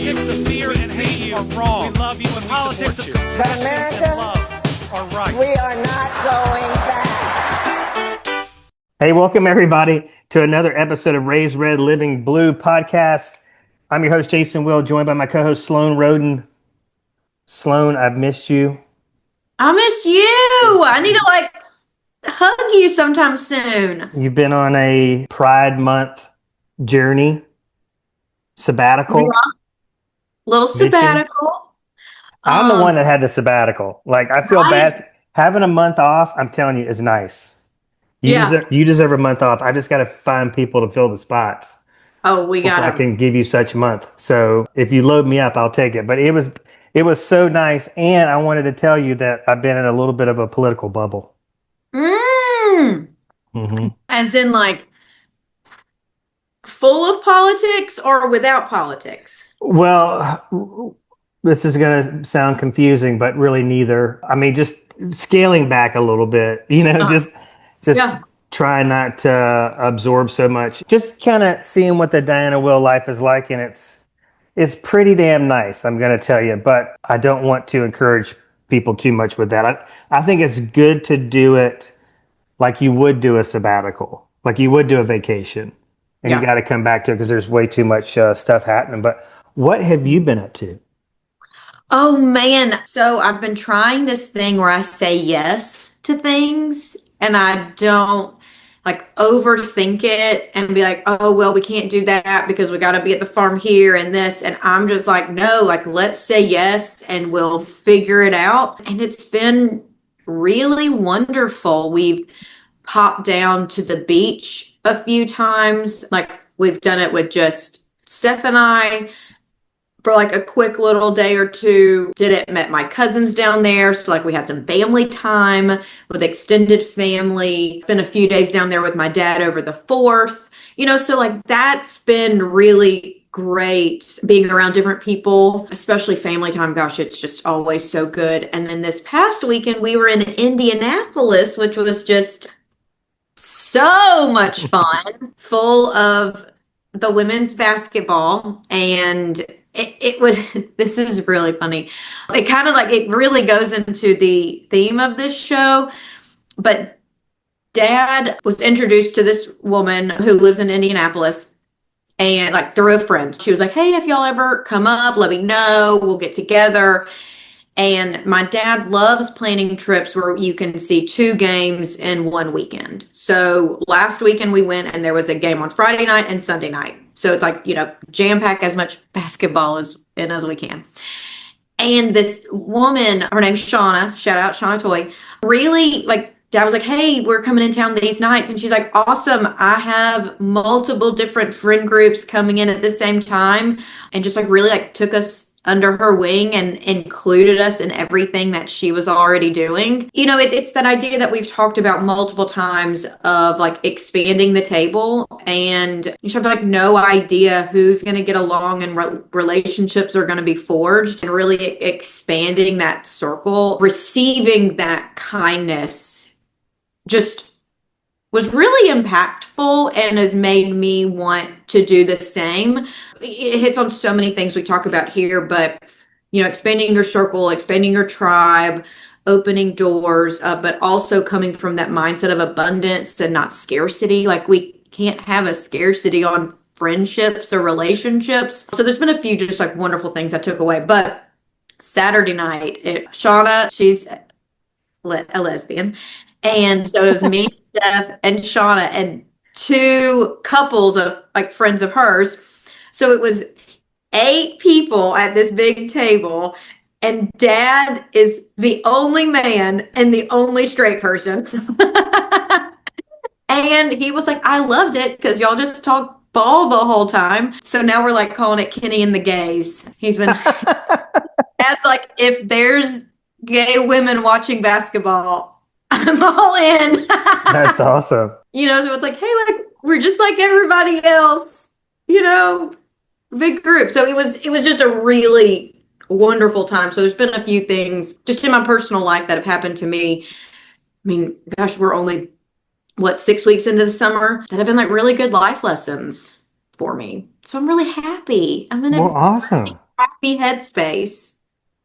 politics of fear and hate are wrong. We love you and politics of compassion But America, and love are right. we are not going back. Hey, welcome everybody to another episode of Raised Red Living Blue podcast. I'm your host, Jason Will, joined by my co-host, Sloane Roden. Sloane, I've missed you. I missed you. I need to hug you sometime soon. You've been on a Pride Month journey, sabbatical. Yeah. Little sabbatical. I'm the one that had the sabbatical. Like, I feel bad. Having a month off, I'm telling you, is nice. You deserve a month off. I just got to find people to fill the spots. Oh, we got I can give you such a month. So if you load me up, I'll take it. But it was so nice. And I wanted to tell you that I've been in a little bit of a political bubble. As in, full of politics or without politics? Well, this is going to sound confusing, but really neither. I mean, just scaling back a little bit, just try not to absorb so much. Just kind of seeing what the Diana Will life is like, and it's pretty damn nice, I'm going to tell you. But I don't want to encourage people too much with that. I think it's good to do it like you would do a sabbatical, like you would do a vacation. And you got to come back to it because there's way too much stuff happening. But what have you been up to? Oh, man. So I've been trying this thing where I say yes to things and I don't overthink it and be like, oh, well, we can't do that because we got to be at the farm here and this. And I'm just like, no, let's say yes and we'll figure it out. And it's been really wonderful. We've popped down to the beach a few times. We've done it with just Steph and I for a quick little day or two. Met my cousins down there. So we had some family time with extended family. Spent a few days down there with my dad over the 4th. So that's been really great being around different people, especially family time. Gosh, it's just always so good. And then this past weekend we were in Indianapolis, which was just so much fun, full of the women's basketball. And it was, this is really funny. It kind of it really goes into the theme of this show, but Dad was introduced to this woman who lives in Indianapolis and through a friend. She was like, hey, if y'all ever come up, let me know, we'll get together. And my dad loves planning trips where you can see 2 games in one weekend. So last weekend we went and there was a game on Friday night and Sunday night. So it's jam pack as much basketball as we can. And this woman, her name's Shawna, shout out Shawna Toy, really Dad was like, hey, we're coming in town these nights. And she's like, awesome. I have multiple different friend groups coming in at the same time. And just really took us under her wing and included us in everything that she was already doing. It's that idea that we've talked about multiple times of expanding the table, and you should have no idea who's going to get along and relationships are going to be forged, and really expanding that circle, receiving that kindness just was really impactful and has made me want to do the same. It hits on so many things we talk about here, but, expanding your circle, expanding your tribe, opening doors, but also coming from that mindset of abundance and not scarcity. We can't have a scarcity on friendships or relationships. So there's been a few just wonderful things I took away. But Saturday night, Shawna, she's a lesbian. And so it was me, Steph, and Shawna, and 2 couples of friends of hers. So it was 8 people at this big table, and Dad is the only man and the only straight person. And he was like, I loved it because y'all just talked ball the whole time. So now we're calling it Kenny and the Gays. He's been, Dad's if there's gay women watching basketball, I'm all in. That's awesome. So it's hey, we're just like everybody else, big group. So it was just a really wonderful time. So there's been a few things just in my personal life that have happened to me. I mean, gosh, we're only 6 weeks into the summer that have been really good life lessons for me. So I'm really happy. I'm in a awesome. happy headspace.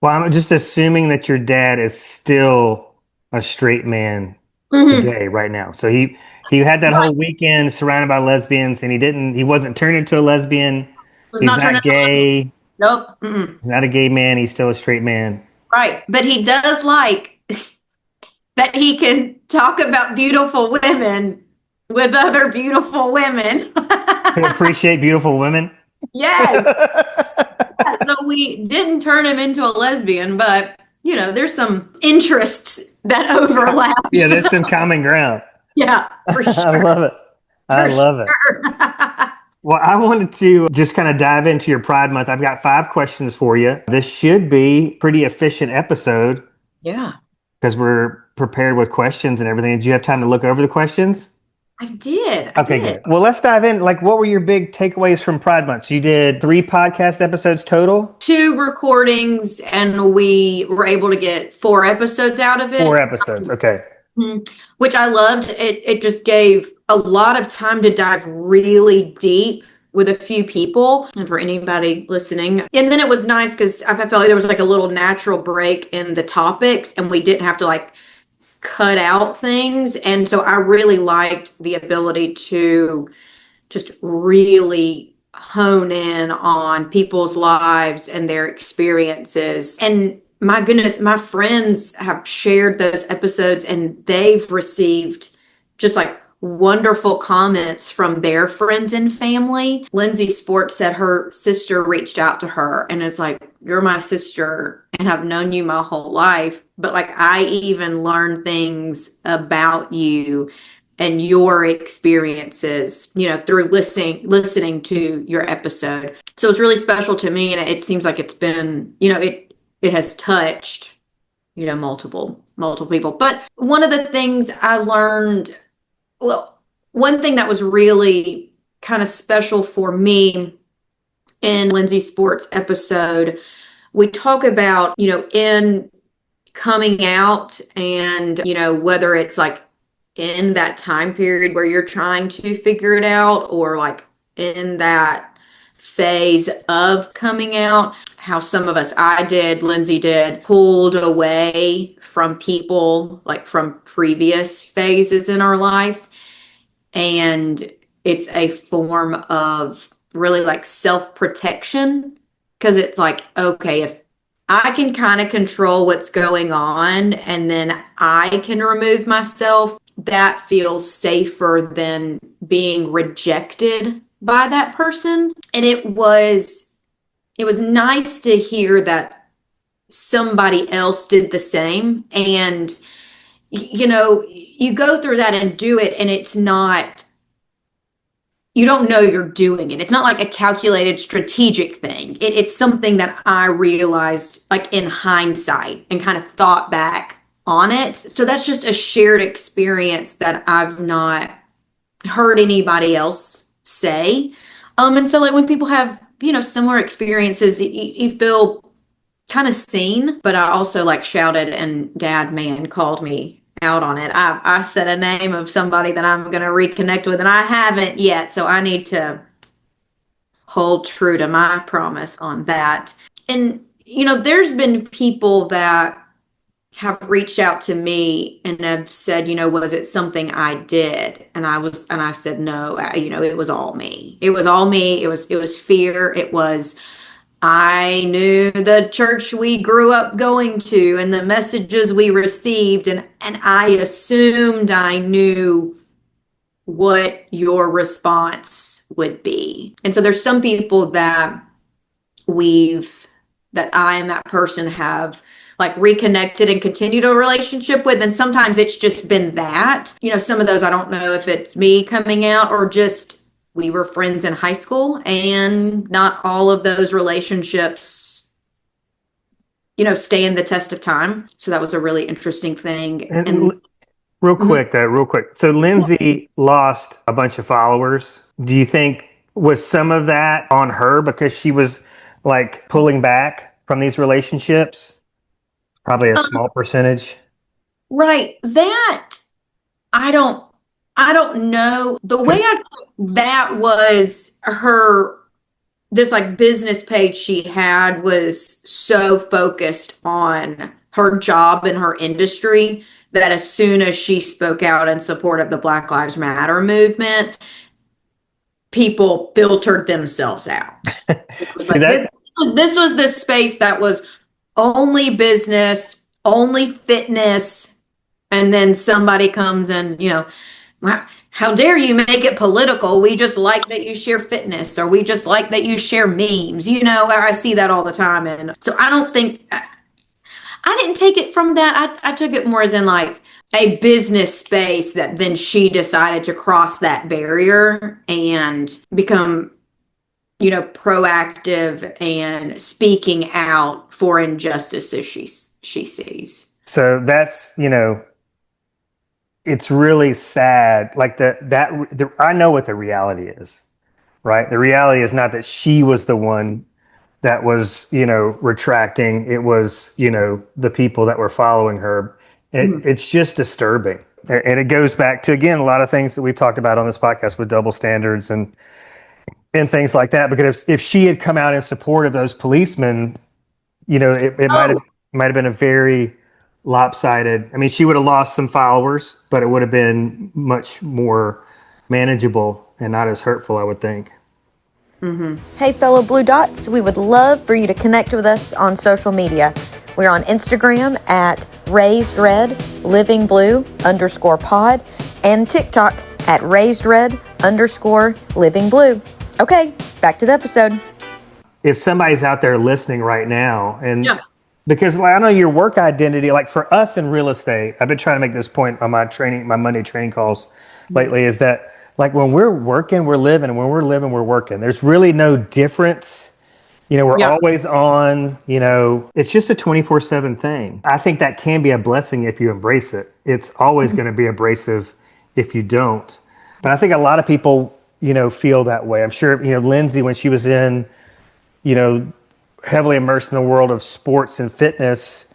Well, I'm just assuming that your dad is still a straight man Mhm. today, right now. So he had that Right. whole weekend surrounded by lesbians, and he wasn't turned into a lesbian. Was He's not turning not on. gay. Nope. Mm-mm. He's not a gay man. He's still a straight man. Right. But he does like that he can talk about beautiful women with other beautiful women. Can appreciate beautiful women. Yes. So we didn't turn him into a lesbian, but there's some interests that overlap. Yeah, there's some common ground. Yeah, for I sure. love it. I For love it. sure. Well, I wanted to just kind of dive into your Pride Month. I've got 5 questions for you. This should be pretty efficient episode Yeah, because we're prepared with questions and everything. Did you have time to look over the questions? I did. I Okay, did. good. Well, let's dive in. Like, what were your big takeaways from Pride Month? So you did 3 podcast episodes total? 2 recordings, and we were able to get 4 episodes out of Four it. episodes. Okay. Which I loved. It just gave a lot of time to dive really deep with a few people and for anybody listening. And then it was nice because I felt like there was like a little natural break in the topics and we didn't have to like cut out things. And so I really liked the ability to just really hone in on people's lives and their experiences. And my goodness, my friends have shared those episodes and they've received just like wonderful comments from their friends and family. Lindsay Sports said her sister reached out to her and it's like, you're my sister and I've known you my whole life, but like I even learned things about you and your experiences, through listening to your episode. So it's really special to me, and it seems like it's been, it has touched, multiple people. But one of the things I learned, well, one thing that was really kind of special for me in Lindsay Sports episode, we talk about, in coming out and, whether it's like in that time period where you're trying to figure it out or like in that phase of coming out, how some of us, I did, Lindsay did, pulled away from people like from previous phases in our life. And it's a form of really like self-protection because it's like, okay, if I can kind of control what's going on and then I can remove myself, that feels safer than being rejected by that person. And it was nice to hear that somebody else did the same. And you go through that and do it, and it's not, you don't know you're doing it. It's not like a calculated strategic thing. It's something that I realized like in hindsight and kind of thought back on it. So that's just a shared experience that I've not heard anybody else say. And so like when people have, similar experiences, you feel kind of seen, but I also like shouted and Dad man called me out on it. I said a name of somebody that I'm going to reconnect with and I haven't yet. So I need to hold true to my promise on that. And, there's been people that have reached out to me and have said, was it something I did? And I said, no, it was all me. It was all me. It was fear. It was, I knew the church we grew up going to and the messages we received, and I assumed I knew what your response would be. And so there's some people that I and that person have like reconnected and continued a relationship with. And sometimes it's just been that, some of those, I don't know if it's me coming out or just we were friends in high school, and not all of those relationships, stand the test of time. So that was a really interesting thing. And real quick, real quick. So Lindsay lost a bunch of followers. Do you think was some of that on her because she was like pulling back from these relationships? Probably a small percentage. Right. That I don't know. The way that was her this like business page she had was so focused on her job and her industry that as soon as she spoke out in support of the Black Lives Matter movement, people filtered themselves out. See that? This was this space that was only business, only fitness, and then somebody comes and, wow, how dare you make it political? We just like that you share fitness, or we just like that you share memes. I see that all the time. And so I don't think, I didn't take it from that. I took it more as in like a business space that then she decided to cross that barrier and become, proactive and speaking out for injustices she sees. So that's, it's really sad. Like I know what the reality is, right? The reality is not that she was the one that was, retracting. It was, the people that were following her. It's just disturbing. And it goes back to, again, a lot of things that we've talked about on this podcast with double standards and things like that. Because if she had come out in support of those policemen, it might have been a very lopsided. I mean, she would have lost some followers, but it would have been much more manageable and not as hurtful, I would think. Hey, fellow Blue Dots, we would love for you to connect with us on social media. We're on Instagram at raisedredlivingblue_pod and TikTok at raisedred_livingblue. Okay, back to the episode. If somebody's out there listening right now, and because I know your work identity, like for us in real estate, I've been trying to make this point on my Monday training calls lately, is that like when we're working, we're living, and when we're living, we're working. There's really no difference. We're always on, it's just a 24/7 thing. I think that can be a blessing if you embrace it. It's always going to be abrasive if you don't. But I think a lot of people, feel that way. I'm sure, Lindsay, when she was in, heavily immersed in the world of sports and fitness,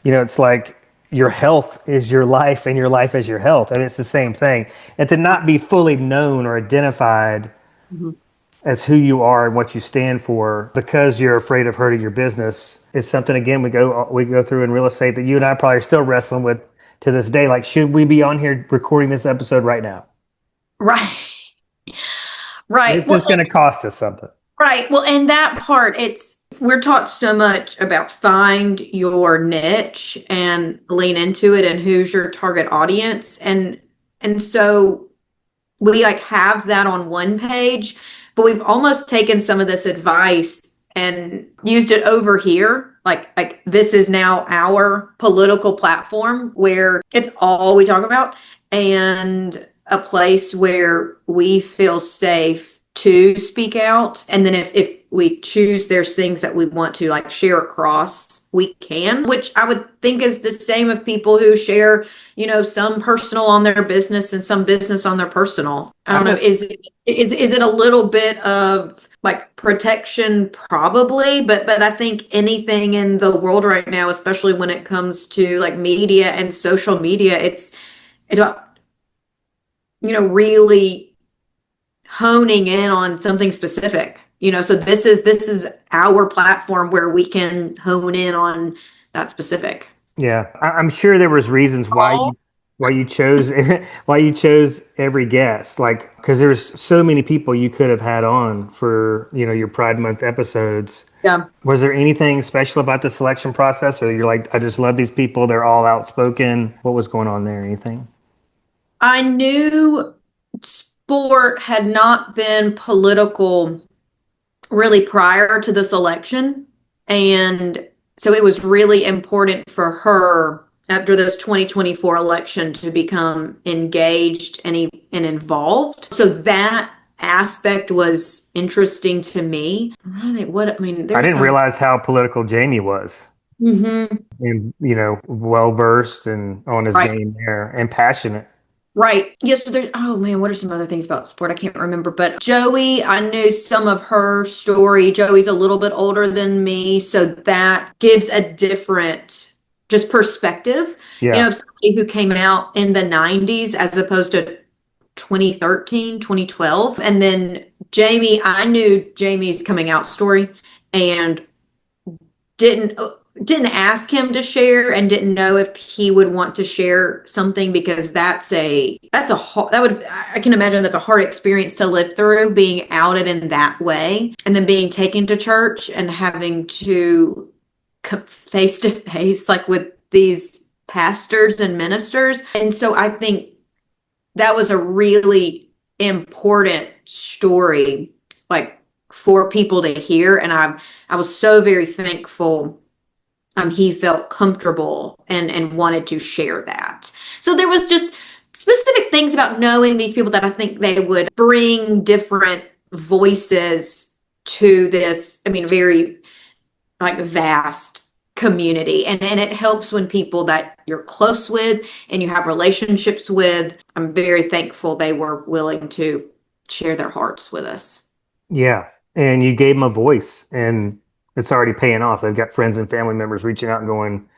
it's like your health is your life and your life is your health. I mean, it's the same thing. And to not be fully known or identified as who you are and what you stand for because you're afraid of hurting your business is something, again, we go through in real estate that you and I probably are still wrestling with to this day. Like, should we be on here recording this episode right now? Right. It's going to cost us something. Right. Well, and that part, we're taught so much about find your niche and lean into it and who's your target audience. And so we like have that on one page, but we've almost taken some of this advice and used it over here. Like this is now our political platform where it's all we talk about and a place where we feel safe to speak out. And then if we choose there's things that we want to like share across, we can, which I would think is the same of people who share, some personal on their business and some business on their personal. I don't know. Is it a little bit of like protection? Probably, but I think anything in the world right now, especially when it comes to like media and social media, it's about, really honing in on something specific, so this is our platform where we can hone in on that specific. Yeah. I'm sure there was reasons why you chose every guest, like, because there's so many people you could have had on for, your Pride Month episodes. Yeah. Was there anything special about the selection process, or you're like, I just love these people, they're all outspoken? What was going on there? Anything? I knew sport had not been political really prior to this election. And so it was really important for her after this 2024 election to become engaged and involved. So that aspect was interesting to me. I didn't realize how political Jamie was. Mm-hmm. And, well versed and on his game there and passionate. Right. Yes. So what are some other things about sport? I can't remember, but Joey, I knew some of her story. Joey's a little bit older than me. So that gives a different just perspective, somebody who came out in the 90s as opposed to 2013, 2012. And then I knew Jamie's coming out story and didn't ask him to share and didn't know if he would want to share something, because I can imagine that's a hard experience to live through, being outed in that way and then being taken to church and having to come face to face like with these pastors and ministers. And so I think that was a really important story, like, for people to hear. And I was so very thankful he felt comfortable and wanted to share that. So there was just specific things about knowing these people that I think they would bring different voices to this, very like vast community. And it helps when people that you're close with and you have relationships with. I'm very thankful they were willing to share their hearts with us. Yeah. And you gave them a voice, and it's already paying off. They've got friends and family members reaching out and going,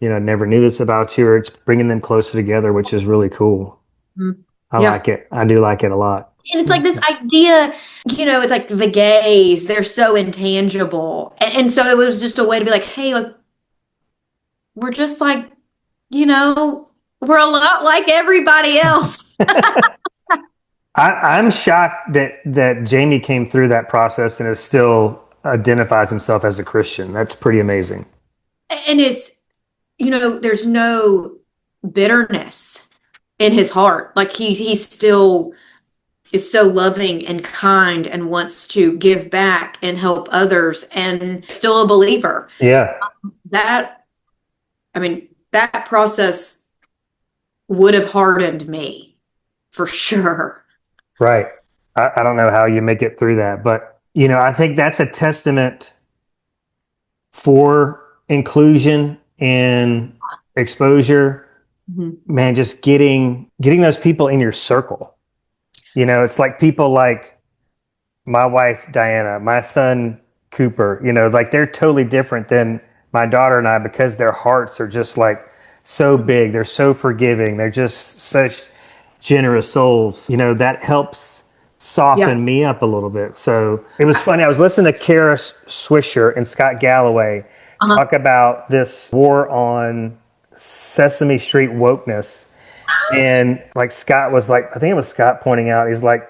never knew this about you, or it's bringing them closer together, which is really cool. Mm-hmm. I like it. I do like it a lot. And it's like this idea, it's like the gays, they're so intangible. And so it was just a way to be like, hey, look, we're just like, we're a lot like everybody else. I'm shocked that Jamie came through that process and is still identifies himself as a Christian. That's pretty amazing. And it's, there's no bitterness in his heart. Like he still is so loving and kind and wants to give back and help others, and still a believer. Yeah. That process would have hardened me for sure. Right. I don't know how you make it through that, but I think that's a testament for inclusion and exposure. Mm-hmm. Man, just getting those people in your circle. It's like people like my wife, Diana, my son, Cooper, like they're totally different than my daughter and I, because their hearts are just like so big. They're so forgiving. They're just such generous souls. That helps soften me up a little bit. So it was funny. I was listening to Kara Swisher and Scott Galloway talk about this war on Sesame Street wokeness. And like Scott was like, I think it was Scott pointing out, he's like,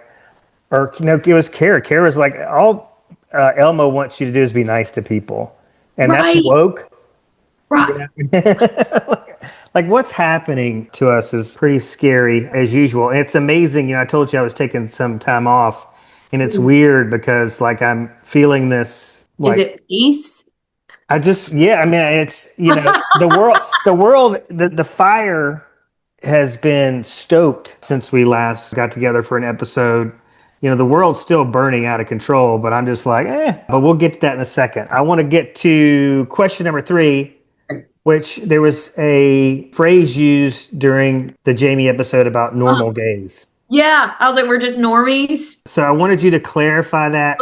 or it was Kara. Kara was like, all Elmo wants you to do is be nice to people. And that's woke. Right. Like what's happening to us is pretty scary as usual. And it's amazing. I told you I was taking some time off, and it's weird because like I'm feeling this. Like, is it peace? It's, the fire has been stoked since we last got together for an episode. The world's still burning out of control, but I'm just like, but we'll get to that in a second. I want to get to question number 3, which there was a phrase used during the Jamie episode about normal gays. Yeah. I was like, we're just normies. So I wanted you to clarify that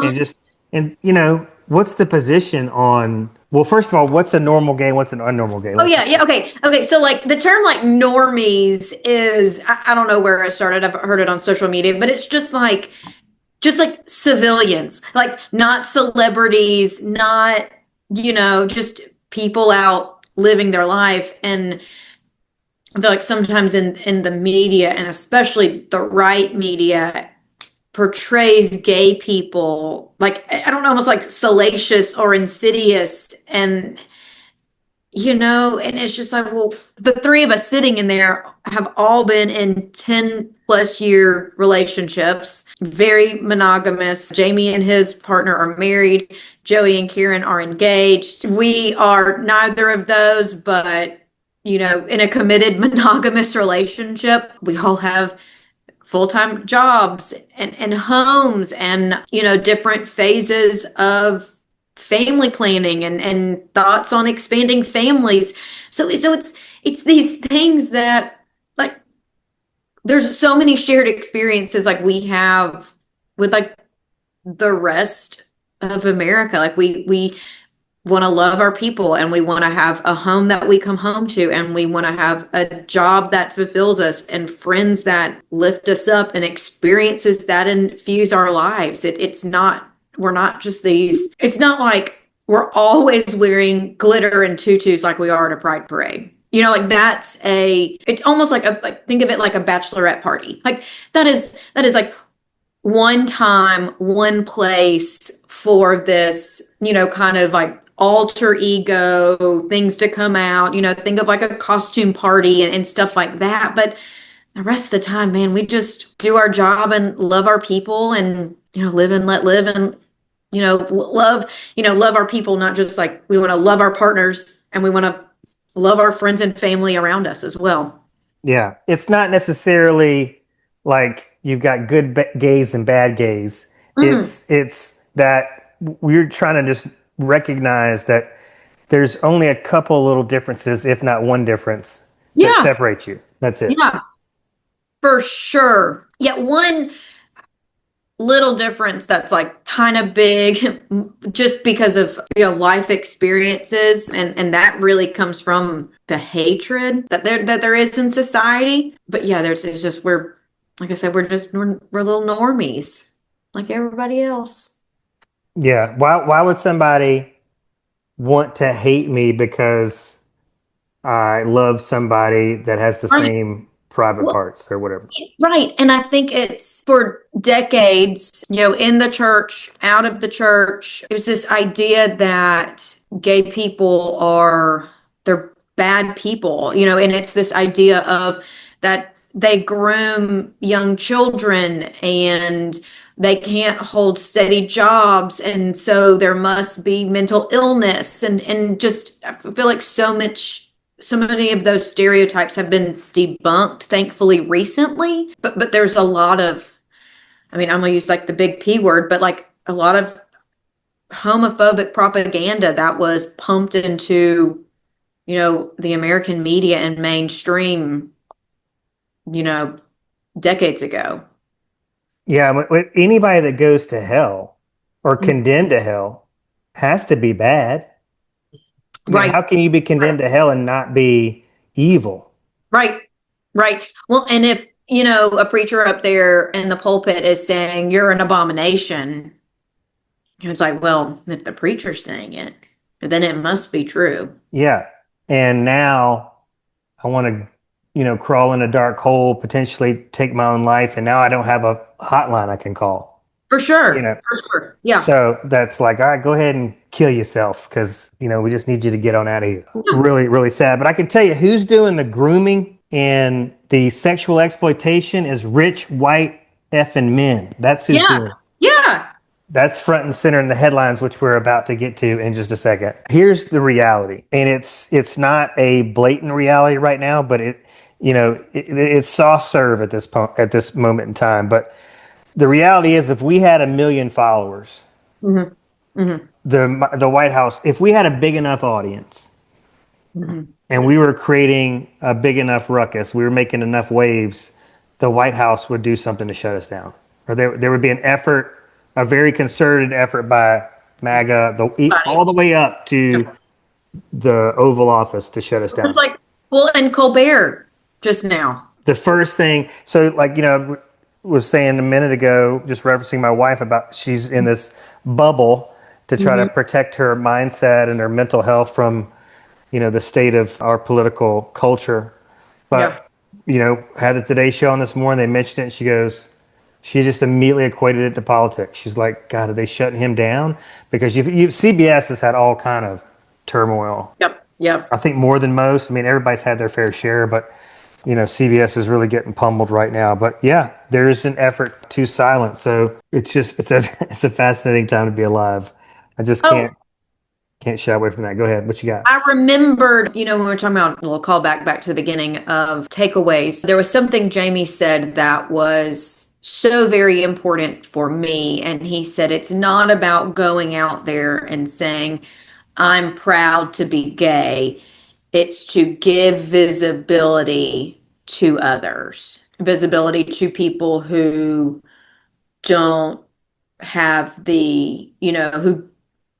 what's the position on, well, first of all, what's a normal gay? What's an unnormal gay? Yeah. Okay. So like the term like normies is, I don't know where I started. I've heard it on social media, but it's just like civilians, like not celebrities, not, just people out living their life. And I feel like sometimes in the media, and especially the right media, portrays gay people like, I don't know, almost like salacious or insidious. And, and it's just like, well, the 3 of us sitting in there have all been in 10 plus year relationships, very monogamous. Jamie and his partner are married. Joey and Karen are engaged. We are neither of those, but, in a committed monogamous relationship. We all have full-time jobs and homes and, different phases of family planning and thoughts on expanding families. So it's these things that, like, there's so many shared experiences like we have with like the rest of America. Like we want to love our people, and we want to have a home that we come home to, and we want to have a job that fulfills us, and friends that lift us up, and experiences that infuse our lives. We're not just these, it's not like we're always wearing glitter and tutus like we are at a pride parade. Like it's almost like think of it like a bachelorette party. Like that is like one time, one place for this, kind of like alter ego things to come out, think of like a costume party and stuff like that. But the rest of the time, man, we just do our job and love our people and, live and let live and, love our people, not just like we want to love our partners, and we want to love our friends and family around us as well. Yeah. It's not necessarily like you've got good gays and bad gays. It's that we're trying to just recognize that there's only a couple little differences, if not one difference, that separates you. That's it. Yeah, for sure. Yeah, one little difference that's like kind of big just because of life experiences, and that really comes from the hatred that there is in society. But yeah, it's just like I said, we're little normies like everybody else. Yeah. Why would somebody want to hate me because I love somebody that has the same private parts or whatever? Right. And I think it's for decades, in the church, out of the church, there's this idea that gay people they're bad people, and it's this idea of that they groom young children and they can't hold steady jobs. And so there must be mental illness and just, I feel like so many of those stereotypes have been debunked, thankfully, recently. But there's a lot of, I'm going to use like the big P word, but like a lot of homophobic propaganda that was pumped into, the American media and mainstream, decades ago. Yeah. But anybody that goes to hell or condemned to hell has to be bad. Right. How can you be condemned to hell and not be evil? Right. Well, and if, a preacher up there in the pulpit is saying you're an abomination, it's like, well, if the preacher's saying it, then it must be true. Yeah. And now I want to, crawl in a dark hole, potentially take my own life. And now I don't have a hotline I can call. For sure. For sure. Yeah. So that's like, all right, go ahead and kill yourself because, we just need you to get on out of here. Yeah. Really, really sad. But I can tell you who's doing the grooming and the sexual exploitation is rich, white, effing men. That's who's doing it. Yeah. That's front and center in the headlines, which we're about to get to in just a second. Here's the reality. And it's not a blatant reality right now, but it's soft serve at this moment in time. But the reality is, if we had 1 million followers, the White House, if we had a big enough audience, and we were creating a big enough ruckus, we were making enough waves, the White House would do something to shut us down. Or there would be an effort, a very concerted effort by MAGA, all the way up to the Oval Office to shut us down. It's like, well, and Colbert just now. The first thing, so like, was saying a minute ago, just referencing my wife about she's in this bubble to try to protect her mindset and her mental health from, the state of our political culture. But, had the Today Show on this morning, they mentioned it, and she just immediately equated it to politics. She's like, God, are they shutting him down? Because CBS has had all kind of turmoil. Yep. I think more than most. I mean, everybody's had their fair share, but CBS is really getting pummeled right now. But yeah, there's an effort to silence. So it's a fascinating time to be alive. I just can't shy away from that. Go ahead. What you got? I remembered, when we were talking about, we'll call back to the beginning of takeaways. There was something Jamie said that was so very important for me. And he said, it's not about going out there and saying, I'm proud to be gay. It's to give visibility to others, visibility to people who don't have the, who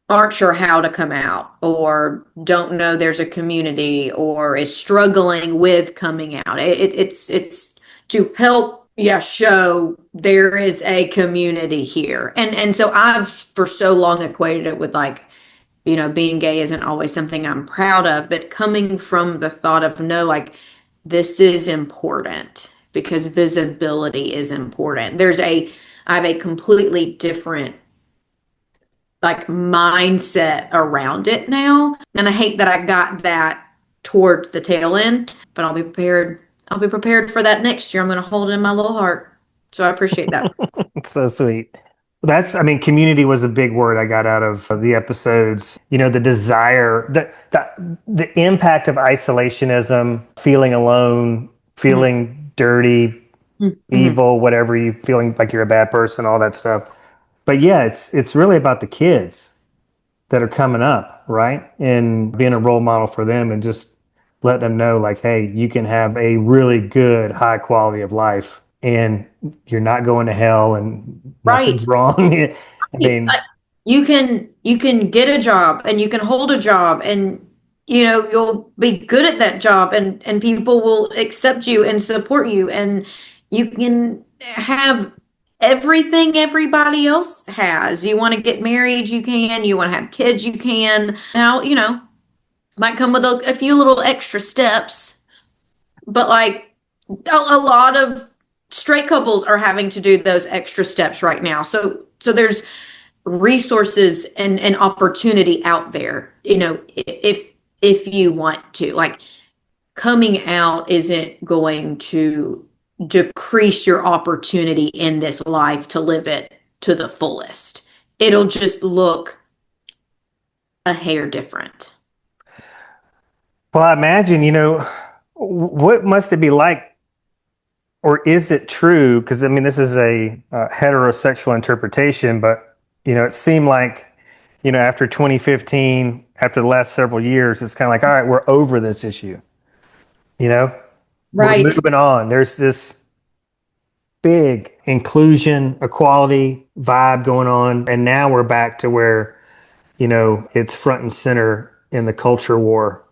aren't sure how to come out, or don't know there's a community, or is struggling with coming out. It's to help, yeah, show there is a community here. And so I've for so long equated it with like, being gay isn't always something I'm proud of, but coming from the thought of no, like this is important because visibility is important. I have a completely different like mindset around it now. And I hate that I got that towards the tail end, but I'll be prepared. I'll be prepared for that next year. I'm going to hold it in my little heart. So I appreciate that. So sweet. Community was a big word I got out of the episodes. The desire, the impact of isolationism, feeling alone, feeling dirty, evil, whatever you feeling like you're a bad person, all that stuff. But yeah, it's really about the kids that are coming up, right? And being a role model for them and just let them know like, hey, you can have a really good, high quality of life and you're not going to hell and nothing's wrong. I mean, you can get a job and you can hold a job and you'll be good at that job and people will accept you and support you and you can have everything everybody else has. You want to get married, you can. You want to have kids, you can. Now, might come with a few little extra steps, but like a lot of straight couples are having to do those extra steps right now. So there's resources and opportunity out there, if you want to. Like coming out isn't going to decrease your opportunity in this life to live it to the fullest. It'll just look a hair different. well, I imagine, what must it be like, or is it true? Because this is a heterosexual interpretation, but it seemed like, after 2015, after the last several years, it's kind of like, all right, we're over this issue. We're moving on. There's this big inclusion, equality vibe going on, and now we're back to where, it's front and center in the culture war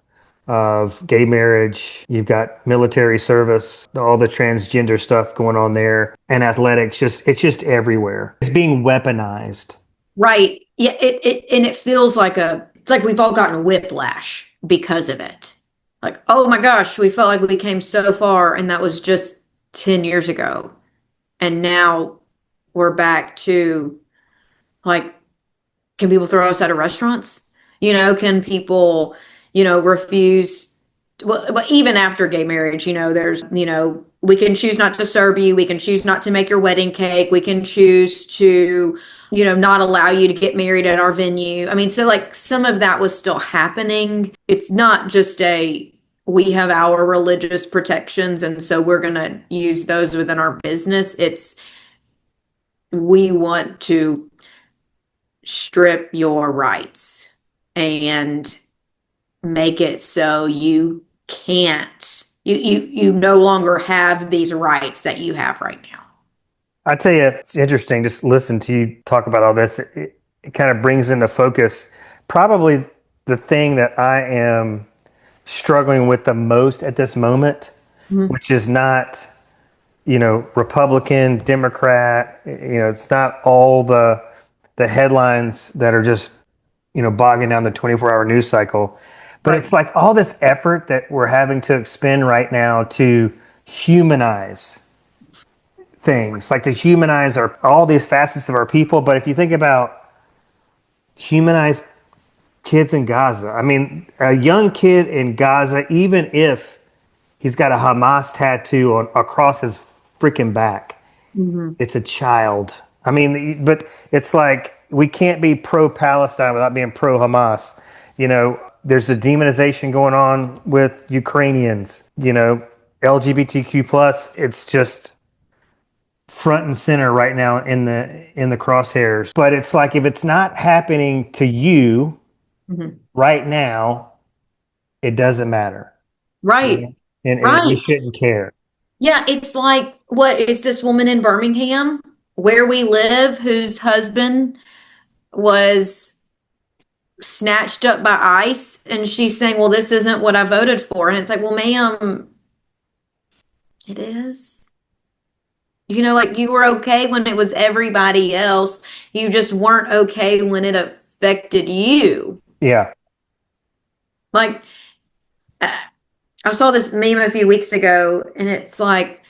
of gay marriage. You've got military service, all the transgender stuff going on there, and athletics. It's just everywhere. It's being weaponized. Right. Yeah. It feels like it's like we've all gotten whiplash because of it. Like, oh my gosh, we felt like we came so far and that was just 10 years ago. And now we're back to like, can people throw us out of restaurants? Can people, refuse? Well, even after gay marriage, there's, we can choose not to serve you. We can choose not to make your wedding cake. We can choose to, not allow you to get married at our venue. So like some of that was still happening. It's not just we have our religious protections and so we're going to use those within our business. It's, we want to strip your rights and make it so you can't, you no longer have these rights that you have right now. I tell you, it's interesting. Just listen to you talk about all this. It kind of brings into focus probably the thing that I am struggling with the most at this moment, which is not, Republican, Democrat. It's not all the headlines that are just, bogging down the 24-hour news cycle. But It's like all this effort that we're having to expend right now to humanize things, like to humanize all these facets of our people. But if you think about humanize kids in Gaza, a young kid in Gaza, even if he's got a Hamas tattoo across his freaking back, it's a child. But it's like we can't be pro-Palestine without being pro-Hamas. There's a demonization going on with Ukrainians, LGBTQ plus. It's just front and center right now in the crosshairs. But it's like, if it's not happening to you right now, it doesn't matter. Right. And we shouldn't care. Yeah. It's like, what is this woman in Birmingham where we live, whose husband was snatched up by ICE, and she's saying, well, this isn't what I voted for. And it's like, well, ma'am, it is. Like you were okay when it was everybody else. You just weren't okay when it affected you. Yeah. Like, I saw this meme a few weeks ago, and it's like,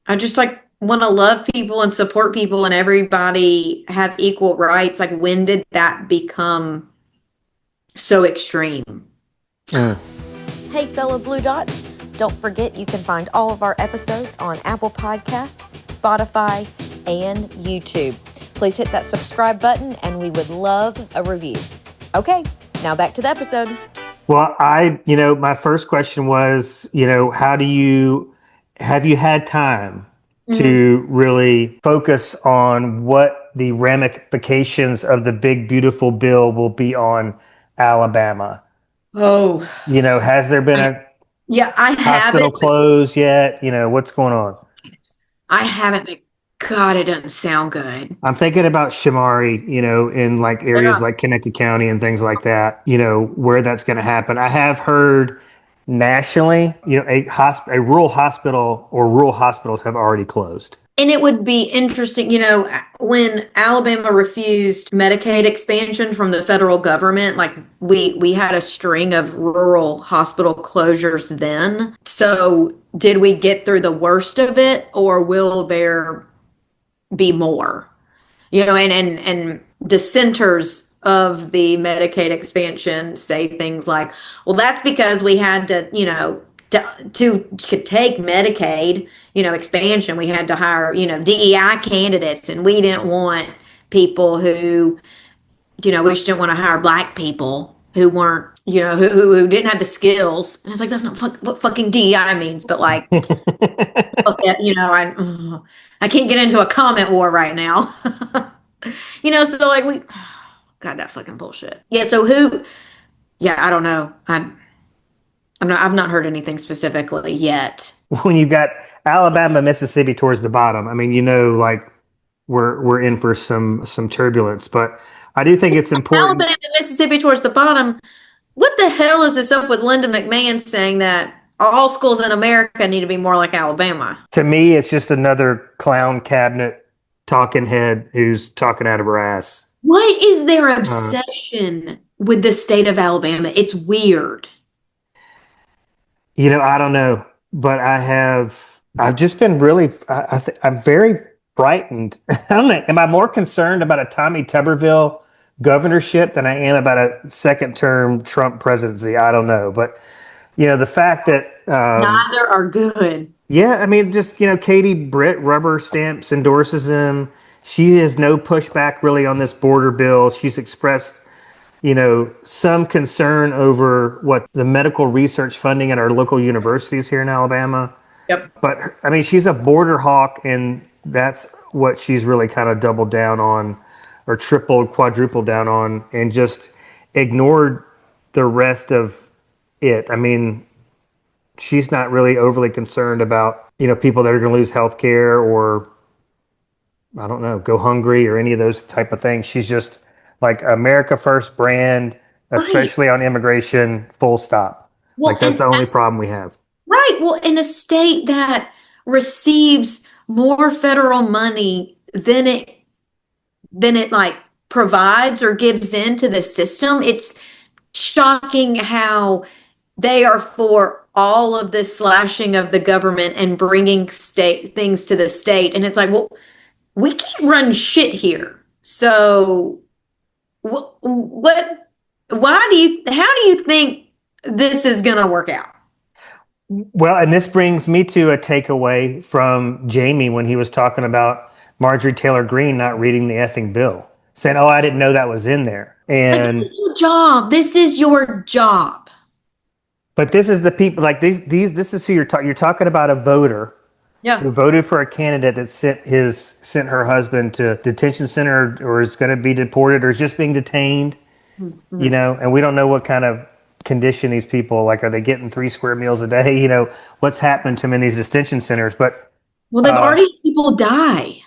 I just like want to love people and support people and everybody have equal rights. Like, when did that become so extreme? Hey, fellow Blue Dots, don't forget you can find all of our episodes on Apple Podcasts, Spotify, and YouTube. Please hit that subscribe button, and we would love a review. Okay, now back to the episode. Well, my first question was, have you had time to really focus on what the ramifications of the big, beautiful bill will be on Alabama? Oh, Has there been a I hospital haven't. closed yet? What's going on? I haven't, but God, it doesn't sound good. I'm thinking about Shamari, in like areas like Connecticut County and things like that, where that's going to happen. I have heard nationally, a rural hospital or rural hospitals have already closed. And it would be interesting, when Alabama refused Medicaid expansion from the federal government, like we had a string of rural hospital closures then. So did we get through the worst of it, or will there be more? And dissenters of the Medicaid expansion say things like, well, that's because we had to, to take Medicaid, expansion, we had to hire, DEI candidates, and we didn't want people who, we just didn't want to hire Black people who weren't, who didn't have the skills. And it's like, that's not what fucking DEI means, but like, I can't get into a comment war right now. So like God, that fucking bullshit. Yeah, so I don't know. I've not heard anything specifically yet. When you've got Alabama, Mississippi towards the bottom, I mean, like we're in for some turbulence, but I do think it's important. Alabama and Mississippi towards the bottom. What the hell is this up with Linda McMahon saying that all schools in America need to be more like Alabama? To me, it's just another clown cabinet talking head who's talking out of her ass. What is their obsession with the state of Alabama? It's weird. I don't know, but I've just been really, I'm very frightened. I don't know. Am I more concerned about a Tommy Tuberville governorship than I am about a second term Trump presidency? I don't know. But, the fact that neither are good. Yeah. I mean, just, Katie Britt rubber stamps, endorses him. She has no pushback really on this border bill. She's expressed some concern over what the medical research funding at our local universities here in Alabama. Yep. But I mean, she's a border hawk, and that's what she's really kind of doubled down on, or tripled, quadrupled down on, and just ignored the rest of it. I mean, she's not really overly concerned about, people that are going to lose health care or, I don't know, go hungry or any of those type of things. She's just like America First brand, especially on immigration, full stop. Well, like that's the only problem we have. Right. Well, in a state that receives more federal money than it like provides or gives into the system, it's shocking how they are for all of this slashing of the government and bringing state things to the state. And it's like, well, we can't run shit here. So how do you think this is going to work out? Well, and this brings me to a takeaway from Jamie when he was talking about Marjorie Taylor Greene not reading the effing bill, saying, "Oh, I didn't know that was in there." And this is your job. This is your job. But this is the people like these. This is who you're talking. You're talking about a voter. Yeah. Who voted for a candidate that sent her husband to detention center, or is going to be deported, or is just being detained. Mm-hmm. And we don't know what kind of condition these people, like, are they getting 3 square meals a day? What's happening to them in these detention centers? But they've already had people die.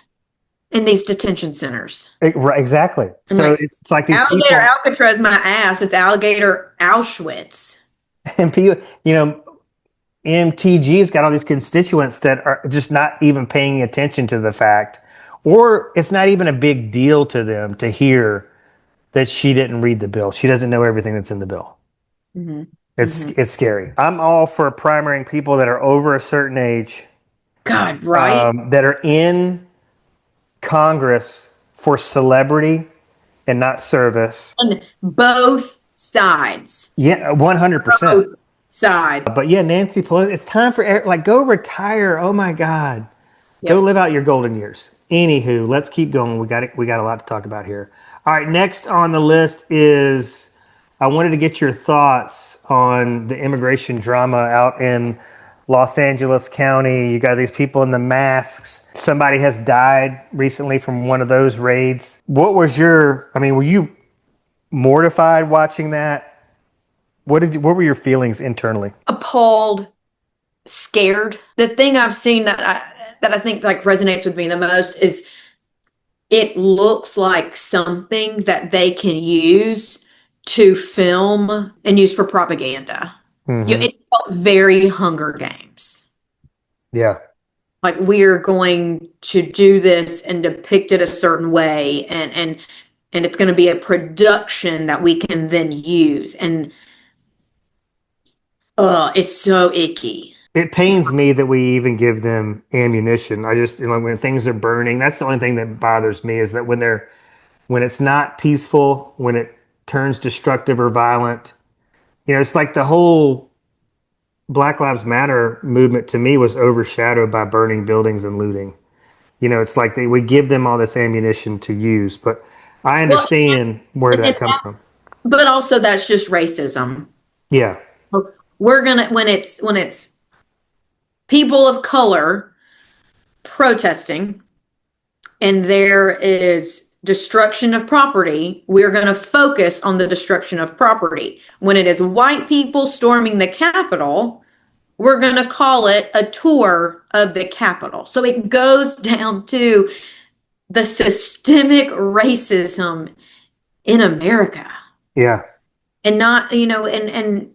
in these detention centers. Right, exactly. I'm So like, it's like these alligator people, Alcatraz, my ass. It's alligator Auschwitz. and people, MTG's got all these constituents that are just not even paying attention to the fact, or it's not even a big deal to them to hear that she didn't read the bill. She doesn't know everything that's in the bill. Mm-hmm. It's scary. I'm all for primarying people that are over a certain age, God, right? that are in Congress for celebrity and not service. On both sides. Yeah, 100%. Both sides. But yeah, Nancy Pelosi, it's time for go retire. Oh my God. Go Yep. live out your golden years. Anywho, let's keep going. We got a lot to talk about here. All right, next on the list is I wanted to get your thoughts on the immigration drama out in Los Angeles County. You got these people in the masks. Somebody has died recently from one of those raids. Were you mortified watching that? What were your feelings internally? Appalled, scared. The thing I've seen that I think like resonates with me the most is it looks like something that they can use to film and use for propaganda. Mm-hmm. It felt very Hunger Games. Yeah. Like we're going to do this and depict it a certain way, and it's going to be a production that we can then use. And it's so icky. It pains me that we even give them ammunition. I just, when things are burning, that's the only thing that bothers me is that when it's not peaceful, when it turns destructive or violent, it's like the whole Black Lives Matter movement to me was overshadowed by burning buildings and looting. It's like we give them all this ammunition to use, but I understand where that comes from. But also that's just racism. Yeah. We're gonna when it's people of color protesting and there is destruction of property, we're going to focus on the destruction of property. When it is white people storming the Capitol, we're going to call it a tour of the Capitol. So it goes down to the systemic racism in America. Yeah. And not, and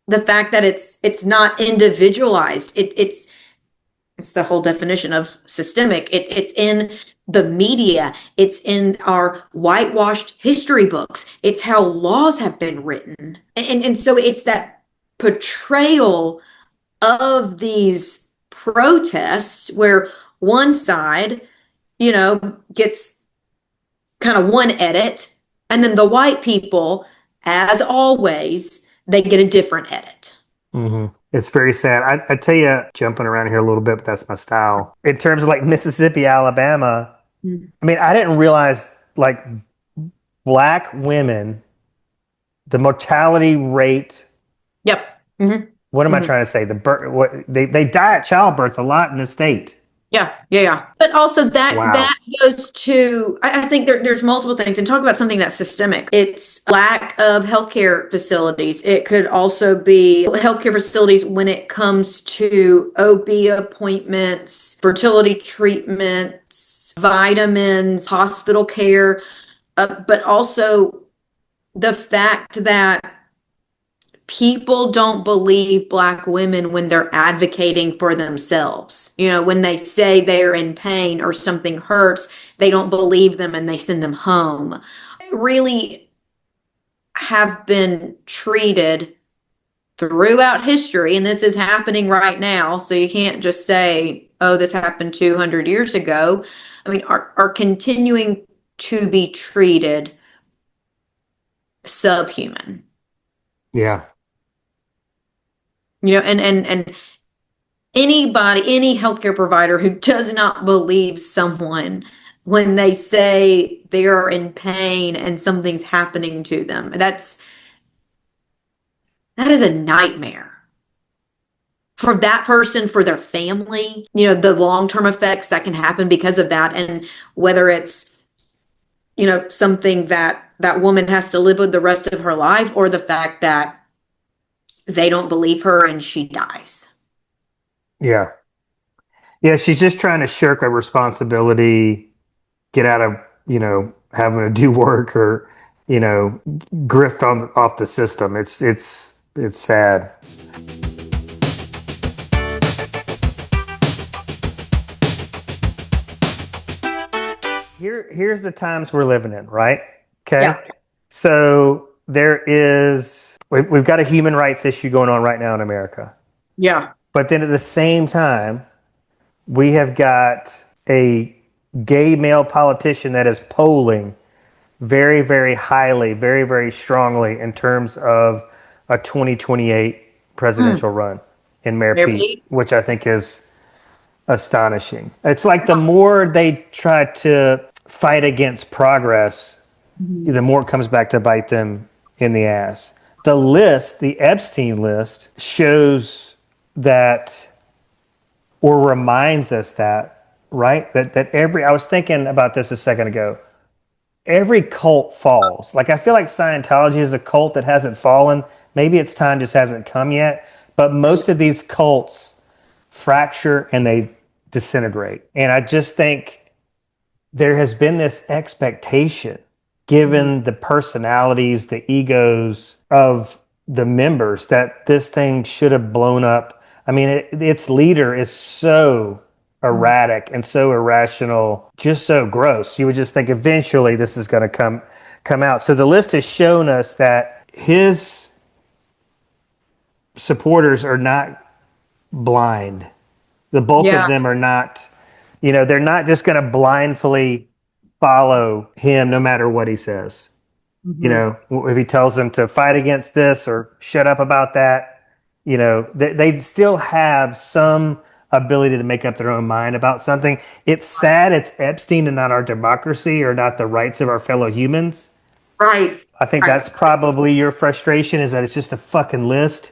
the fact that it's not individualized. It's the whole definition of systemic. It's in the media. It's in our whitewashed history books. It's how laws have been written. And so it's that portrayal of these protests where one side, gets kind of one edit, and then the white people, as always, they get a different edit. Mm-hmm. It's very sad. I tell you, jumping around here a little bit, but that's my style. In terms of like Mississippi, Alabama, I didn't realize like Black women, the mortality rate. Yep. Mm-hmm. What am I trying to say? They die at childbirth a lot in the state. Yeah. But also that Wow. that goes to, I think there's multiple things, and talk about something that's systemic. It's lack of healthcare facilities. It could also be healthcare facilities when it comes to OB appointments, fertility treatments, vitamins, hospital care, but also the fact that people don't believe Black women when they're advocating for themselves. When they say they're in pain or something hurts, they don't believe them and they send them home. Really have been treated throughout history, and this is happening right now, so you can't just say, oh, this happened 200 years ago. Are continuing to be treated subhuman. Yeah. And anybody, any healthcare provider who does not believe someone when they say they are in pain and something's happening to them, that is a nightmare for that person, for their family, the long-term effects that can happen because of that. And whether it's, something that woman has to live with the rest of her life, or the fact that they don't believe her and she dies. Yeah. Yeah, she's just trying to shirk a responsibility get out of, having to do work or, grift off the system. It's sad. Here's the times we're living in, right? Okay. Yeah. So we've got a human rights issue going on right now in America. Yeah. But then at the same time, we have got a gay male politician that is polling very, very highly, very, very strongly in terms of a 2028 presidential run in Mayor Pete, which I think is astonishing. It's like the more they try to fight against progress, the more it comes back to bite them in the ass. The Epstein list shows that, or reminds us that, right? That I was thinking about this a second ago. Every cult falls. Like, I feel like Scientology is a cult that hasn't fallen. Maybe its time just hasn't come yet. But most of these cults fracture and they disintegrate. And I just think there has been this expectation, given the personalities, the egos of the members, that this thing should have blown up. I mean, its leader is so erratic and so irrational, just so gross. You would just think eventually this is going to come out. So the list has shown us that his supporters are not blind. The bulk of them are not, they're not just going to blindly follow him no matter what he says. If he tells them to fight against this or shut up about that, they still have some ability to make up their own mind about something. It's sad it's Epstein and not our democracy or not the rights of our fellow humans. Right. I think that's probably your frustration, is that it's just a fucking list.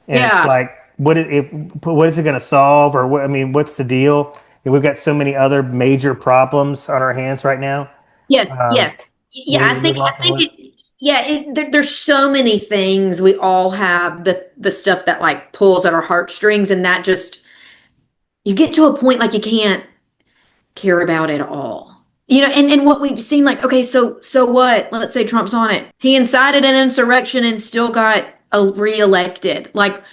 And it's like, what is it going to solve? Or what's the deal? And we've got so many other major problems on our hands right now. Yes. Yeah. There's so many things. We all have the stuff that like pulls at our heartstrings, and that just, you get to a point like you can't care about it all. And what we've seen, like, okay, so what? Let's say Trump's on it. He incited an insurrection and still got reelected. Like,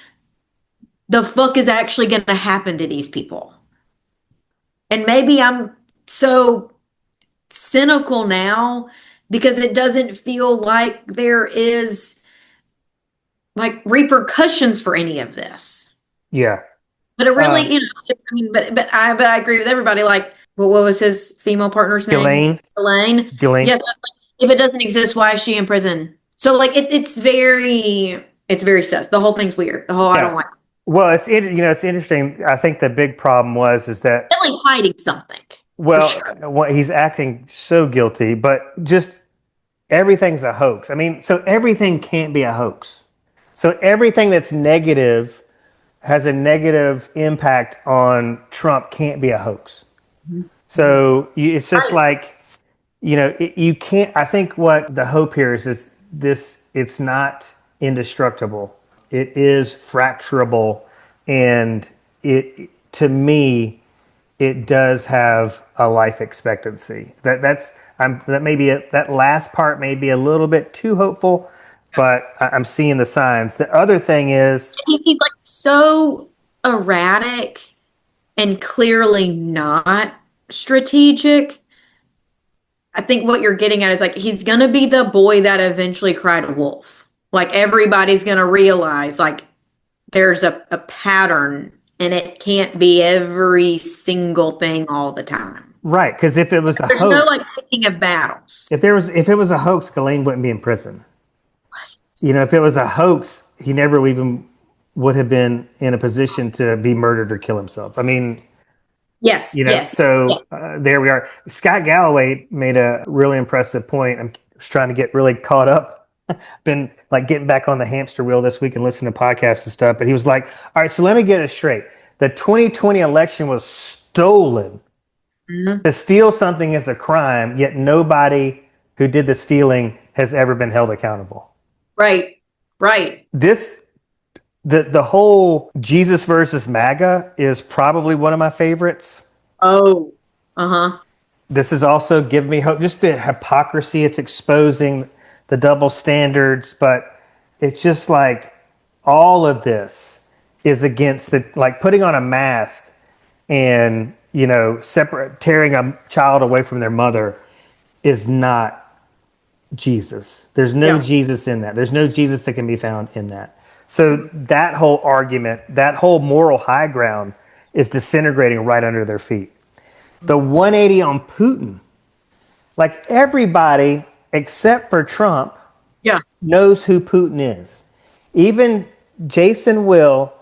the fuck is actually going to happen to these people? And maybe I'm so cynical now because it doesn't feel like there is like repercussions for any of this. Yeah. But it really, but I agree with everybody. Like, what was his female partner's name? Elaine. Yes. If it doesn't exist, why is she in prison? So like, it's very sus. The whole thing's weird. I don't like it. Well, it's interesting. I think the big problem is that definitely hiding something. Well, he's acting so guilty, but just everything's a hoax. I mean, so everything can't be a hoax. So everything that's negative has a negative impact on Trump can't be a hoax. Mm-hmm. So it's just like, you can't. I think what the hope here is this: it's not indestructible. It is fracturable, and to me, it does have a life expectancy. That last part may be a little bit too hopeful, but I'm seeing the signs. The other thing is he's like so erratic and clearly not strategic. I think what you're getting at is like, he's going to be the boy that eventually cried wolf. Like, everybody's going to realize like there's a pattern, and it can't be every single thing all the time. Right. Because if it was there's hoax, no like picking of battles. If it was a hoax, Ghislaine wouldn't be in prison. Right. If it was a hoax, he never even would have been in a position to be murdered or kill himself. I mean, yes. So there we are. Scott Galloway made a really impressive point. I'm just trying to get really caught up. Been like getting back on the hamster wheel this week and listening to podcasts and stuff. But he was like, all right, so let me get it straight. The 2020 election was stolen. Mm-hmm. To steal something is a crime, yet nobody who did the stealing has ever been held accountable. Right. The whole Jesus versus MAGA is probably one of my favorites. Oh, uh-huh. This is also give me hope. Just the hypocrisy. It's exposing the double standards, but it's just like all of this is against the like putting on a mask and separate tearing a child away from their mother is not Jesus. There's no Jesus in that. There's no Jesus that can be found in that. So that whole argument, that whole moral high ground is disintegrating right under their feet. The 180 on Putin, like everybody except for Trump knows who Putin is. Even Jason Will,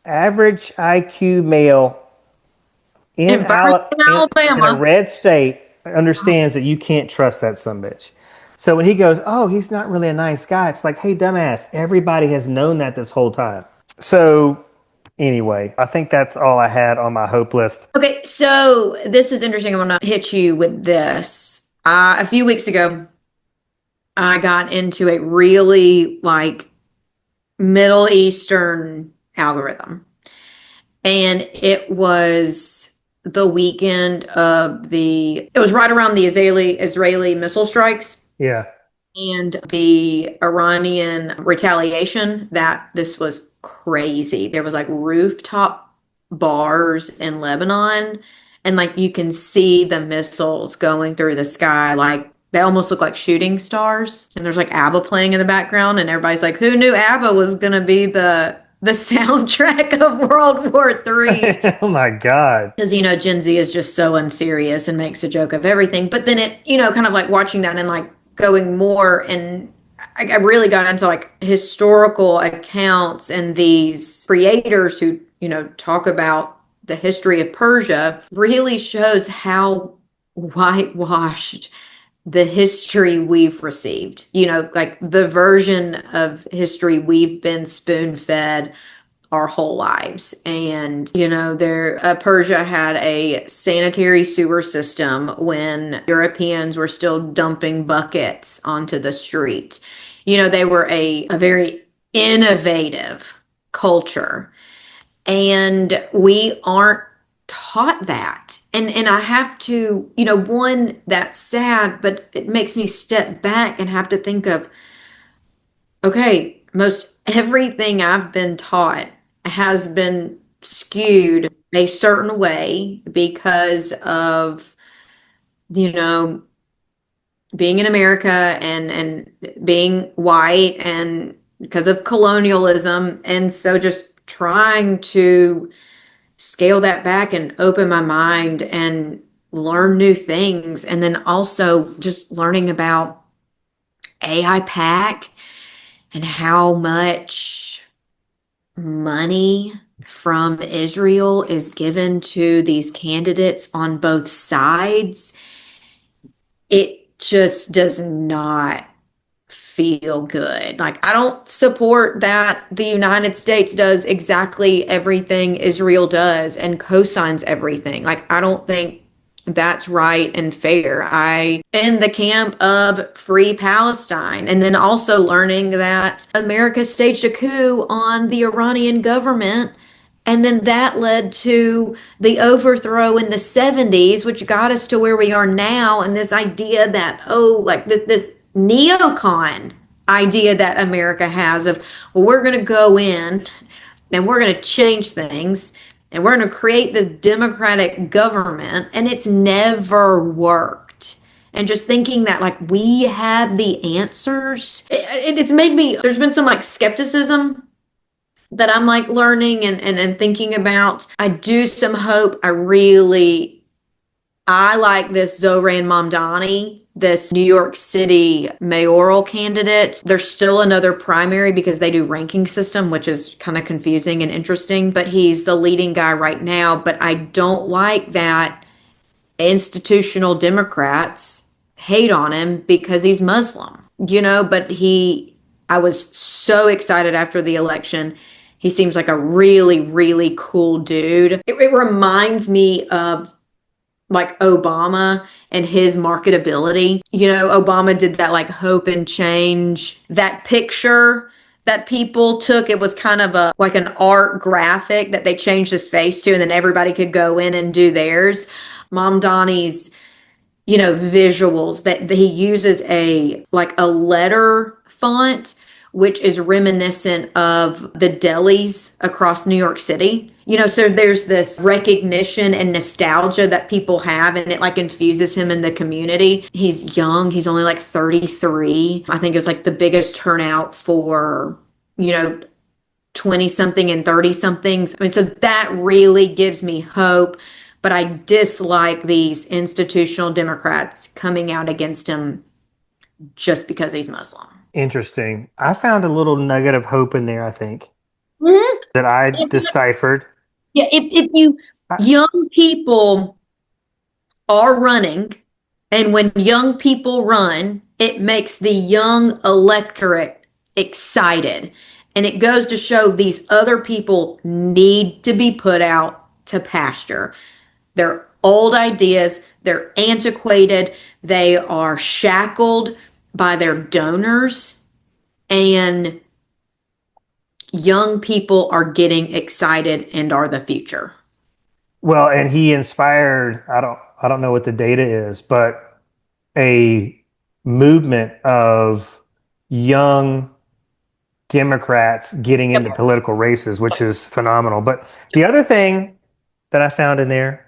average IQ male in a red state, understands that you can't trust that sumbitch. So when he goes, oh, he's not really a nice guy, it's like, hey, dumbass, everybody has known that this whole time. So anyway, I think that's all I had on my hope list. Okay, so this is interesting. I'm going to hit you with this. A few weeks ago, I got into a really like Middle Eastern algorithm. And it was the weekend of it was right around the Israeli missile strikes. Yeah. And the Iranian retaliation, that this was crazy. There was like rooftop bars in Lebanon, and like you can see the missiles going through the sky, like they almost look like shooting stars. And there's like ABBA playing in the background, and everybody's like, who knew ABBA was gonna be the soundtrack of World War III? Oh my God. Because, Gen Z is just so unserious and makes a joke of everything. But then it, kind of like watching that and like going more, and I really got into like historical accounts and these creators who, talk about the history of Persia, really shows how whitewashed the history we've received, like the version of history we've been spoon-fed our whole lives. And, Persia had a sanitary sewer system when Europeans were still dumping buckets onto the street. They were a very innovative culture, and we aren't taught that. And I have to, one, that's sad, but it makes me step back and have to think of, okay, most everything I've been taught has been skewed a certain way because of, being in America and being white, and because of colonialism. And so just trying to scale that back and open my mind and learn new things. And then also just learning about AI PAC and how much money from Israel is given to these candidates on both sides. It just does not feel good. Like, I don't support that the United States does exactly everything Israel does and co-signs everything. Like, I don't think that's right and fair. I in the camp of free Palestine, and then also learning that America staged a coup on the Iranian government, and then that led to the overthrow in the 70s, which got us to where we are now. And this idea that, this neocon idea that America has of, well, we're going to go in and we're going to change things and we're going to create this democratic government, and it's never worked. And just thinking that like we have the answers, it's made me, there's been some like skepticism that I'm like learning and thinking about. I do some hope. I like this Zohran Mamdani, this New York City mayoral candidate. There's still another primary because they do ranking system, which is kind of confusing and interesting, but he's the leading guy right now. But I don't like that institutional Democrats hate on him because he's Muslim, but I was so excited after the election. He seems like a really, really cool dude. It reminds me of like Obama and his marketability. Obama did that like hope and change, that picture that people took. It was kind of like an art graphic that they changed his face to, and then everybody could go in and do theirs. Mamdani's visuals that he uses a letter font, which is reminiscent of the delis across New York City. So there's this recognition and nostalgia that people have, and it like infuses him in the community. He's young. He's only like 33. I think it was like the biggest turnout for, 20 something and 30 somethings. I mean, so that really gives me hope. But I dislike these institutional Democrats coming out against him just because he's Muslim. Interesting. I found a little nugget of hope in there, I think, Mm-hmm. that I deciphered. Yeah, if young people are running, and when young people run, it makes the young electorate excited. And it goes to show these other people need to be put out to pasture. They're old ideas, they're antiquated, they are shackled by their donors, and young people are getting excited and are the future. Well, and he inspired, I don't know what the data is, but a movement of young Democrats getting into political races, which is phenomenal. But the other thing that I found in there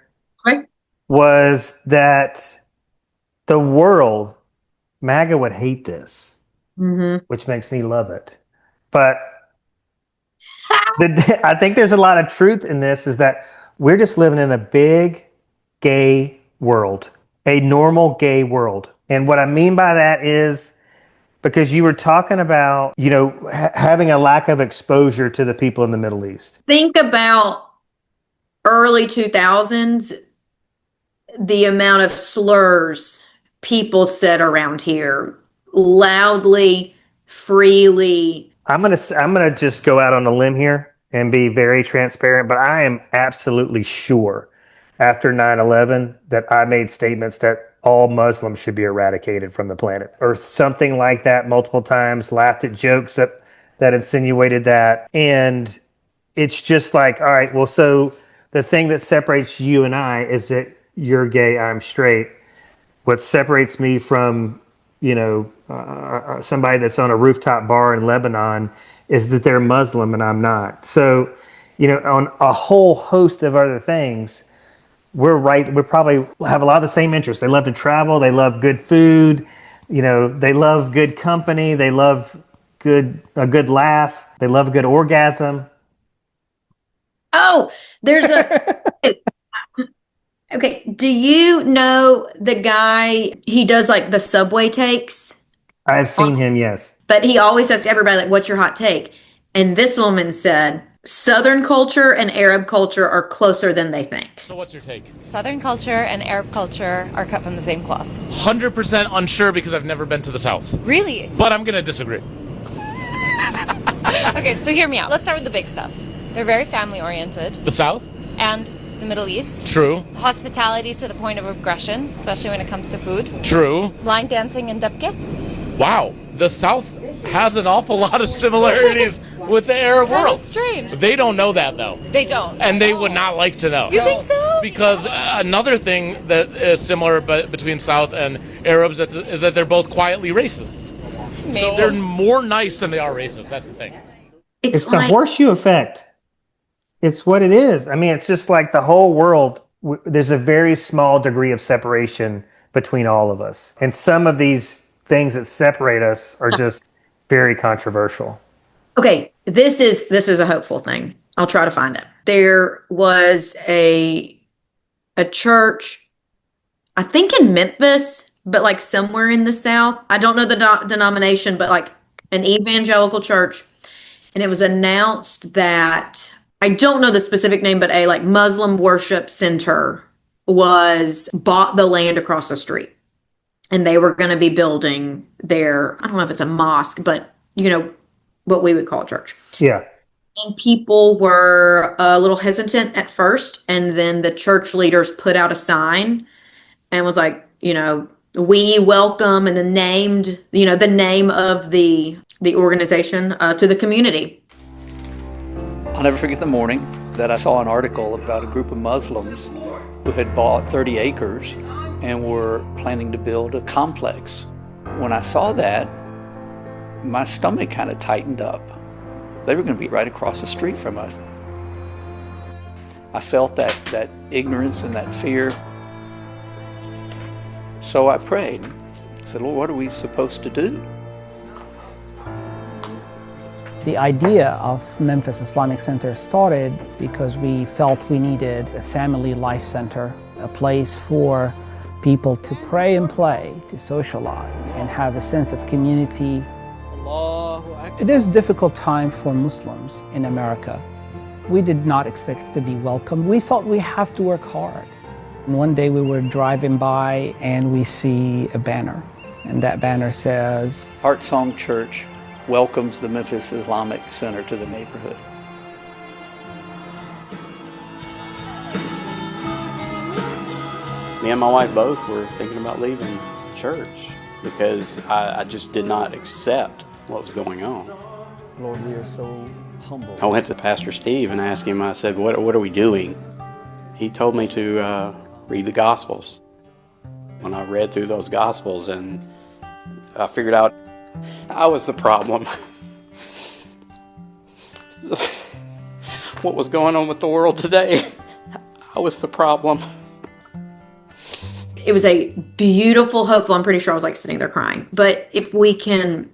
was that the world, MAGA would hate this, which makes me love it. But I think there's a lot of truth in this, is that we're just living in a big gay world, a normal gay world. And what I mean by that is, because you were talking about, having a lack of exposure to the people in the Middle East. Think about early 2000s, the amount of slurs people said around here, loudly, freely. I'm gonna just go out on a limb here and be very transparent, but I am absolutely sure after 9/11 that I made statements that all Muslims should be eradicated from the planet, or something like that multiple times, laughed at jokes that insinuated that. And it's just like, all right, well, so the thing that separates you and I is that you're gay, I'm straight. What separates me from, somebody that's on a rooftop bar in Lebanon is that they're Muslim and I'm not. So, on a whole host of other things, we probably have a lot of the same interests. They love to travel, they love good food, they love good company, they love a good laugh, they love a good orgasm. Oh, there's a okay, do you know the guy, he does like the subway takes? I've seen him, yes. But he always asks everybody, like, what's your hot take? And this woman said, Southern culture and Arab culture are closer than they think. So what's your take? Southern culture and Arab culture are cut from the same cloth. 100% unsure because I've never been to the South. Really? But I'm going to disagree. Okay, so hear me out. Let's start with the big stuff. They're very family oriented. The South? And the Middle East. True. Hospitality to the point of aggression, especially when it comes to food. True. Line dancing and dabke. Wow. The South has an awful lot of similarities with the Arab world. That's strange. They don't know that, though. They don't. And they would not like to know. You think so? Because another thing that is similar between South and Arabs is that they're both quietly racist. Maybe. So they're more nice than they are racist. That's the thing. It's the horseshoe effect. It's what it is. I mean, it's just like the whole world. There's a very small degree of separation between all of us. And some of these things that separate us are just very controversial. Okay, this is a hopeful thing. I'll try to find it. There was a church, I think in Memphis, but like somewhere in the South. I don't know the denomination, but like an evangelical church. And it was announced that, I don't know the specific name, but a like Muslim worship center bought the land across the street. And they were going to be building their, I don't know if it's a mosque, but what we would call a church. Yeah. And people were a little hesitant at first. And then the church leaders put out a sign and was like, we welcome, and then named, the name of the organization to the community. I'll never forget the morning that I saw an article about a group of Muslims who had bought 30 acres and were planning to build a complex. When I saw that, my stomach kind of tightened up. They were going to be right across the street from us. I felt that ignorance and that fear. So I prayed. I said, Lord, what are we supposed to do? The idea of Memphis Islamic Center started because we felt we needed a family life center, a place for people to pray and play, to socialize, and have a sense of community. It is a difficult time for Muslims in America. We did not expect to be welcomed. We thought we have to work hard. And one day we were driving by and we see a banner, and that banner says, Heart Song Church welcomes the Memphis Islamic Center to the neighborhood. Me and my wife both were thinking about leaving church because I just did not accept what was going on. Lord, we are so humble. I went to Pastor Steve and asked him, I said, what are we doing? He told me to read the Gospels. When I read through those Gospels, and I figured out I was the problem. What was going on with the world today? I was the problem. It was a beautiful, hopeful, I'm pretty sure I was like sitting there crying. But if we can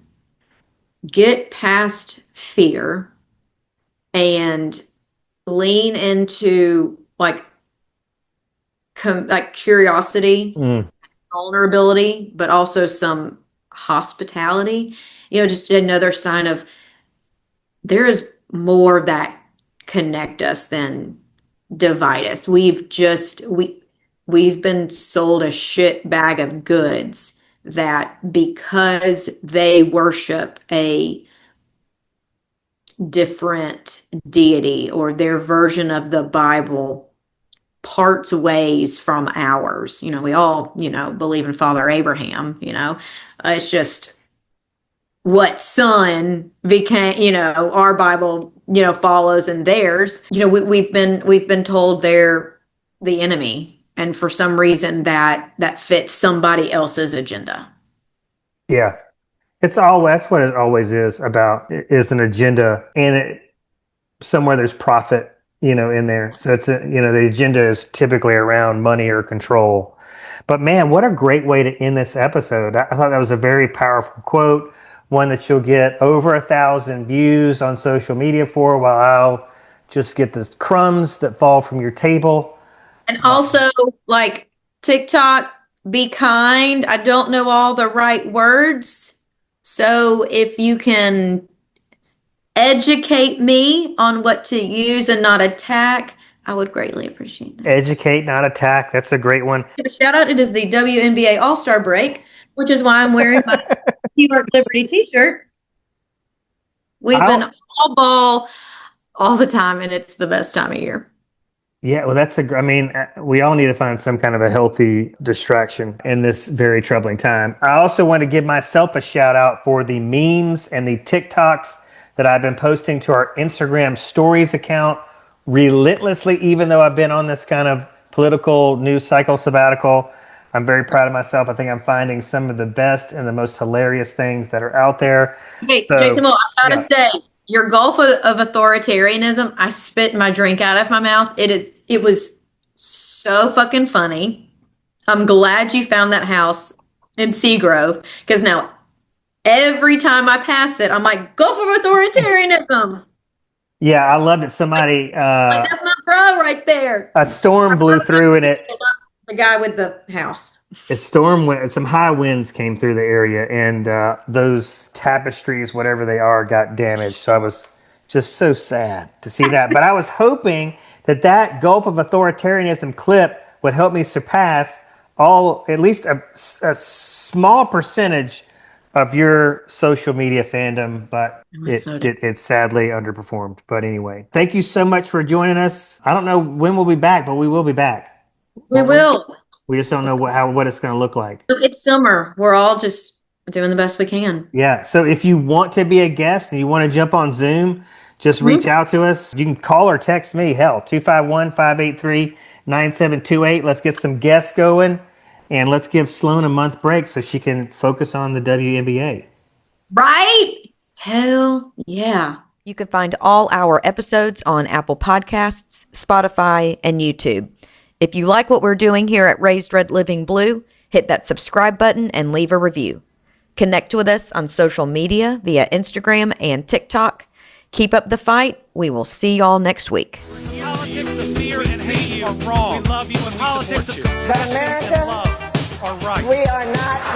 get past fear and lean into like curiosity, vulnerability, but also some hospitality, just another sign of there is more that connect us than divide us. We've been sold a shit bag of goods that because they worship a different deity or their version of the Bible parts ways from ours. We all, believe in Father Abraham, it's just what son became, our Bible, follows and theirs. We've been told they're the enemy. And for some reason that fits somebody else's agenda. Yeah. That's what it always is about, is an agenda, and somewhere there's profit, in there. So it's the agenda is typically around money or control. But man, what a great way to end this episode. I thought that was a very powerful quote, one that you'll get over 1,000 views on social media for, while I'll just get the crumbs that fall from your table. And also, like, TikTok, be kind. I don't know all the right words. So if you can educate me on what to use and not attack, I would greatly appreciate that. Educate, not attack. That's a great one. Shout out. It is the WNBA All-Star break, which is why I'm wearing my New York Liberty t-shirt. We've been all ball all the time, and it's the best time of year. Yeah, well, we all need to find some kind of a healthy distraction in this very troubling time. I also want to give myself a shout out for the memes and the TikToks that I've been posting to our Instagram stories account relentlessly, even though I've been on this kind of political news cycle sabbatical. I'm very proud of myself. I think I'm finding some of the best and the most hilarious things that are out there. Hey, Jason, well, I gotta say, your gulf of authoritarianism, I spit my drink out of my mouth. It was so fucking funny. I'm glad you found that house in Seagrove, because now every time I pass it, I'm like, gulf of authoritarianism. Yeah, I loved it. Somebody like, that's my bro right there. A storm blew through and the guy with the house. Some high winds came through the area, and those tapestries, whatever they are, got damaged. So I was just so sad to see that. But I was hoping that Gulf of Authoritarianism clip would help me surpass at least a small percentage of your social media fandom, but it sadly underperformed. But anyway, thank you so much for joining us. I don't know when we'll be back, but we will be back. We will. We just don't know what it's going to look like. It's summer. We're all just doing the best we can. Yeah. So if you want to be a guest and you want to jump on Zoom, just reach out to us. You can call or text me. Hell, 251-583-9728. Let's get some guests going. And let's give Sloan a month break so she can focus on the WNBA. Right? Hell yeah. You can find all our episodes on Apple Podcasts, Spotify, and YouTube. If you like what we're doing here at Raised Red Living Blue, hit that subscribe button and leave a review. Connect with us on social media via Instagram and TikTok. Keep up the fight. We will see y'all next week. Politics of fear and hate are wrong. We love you and we support you. But America, and love are right. we are not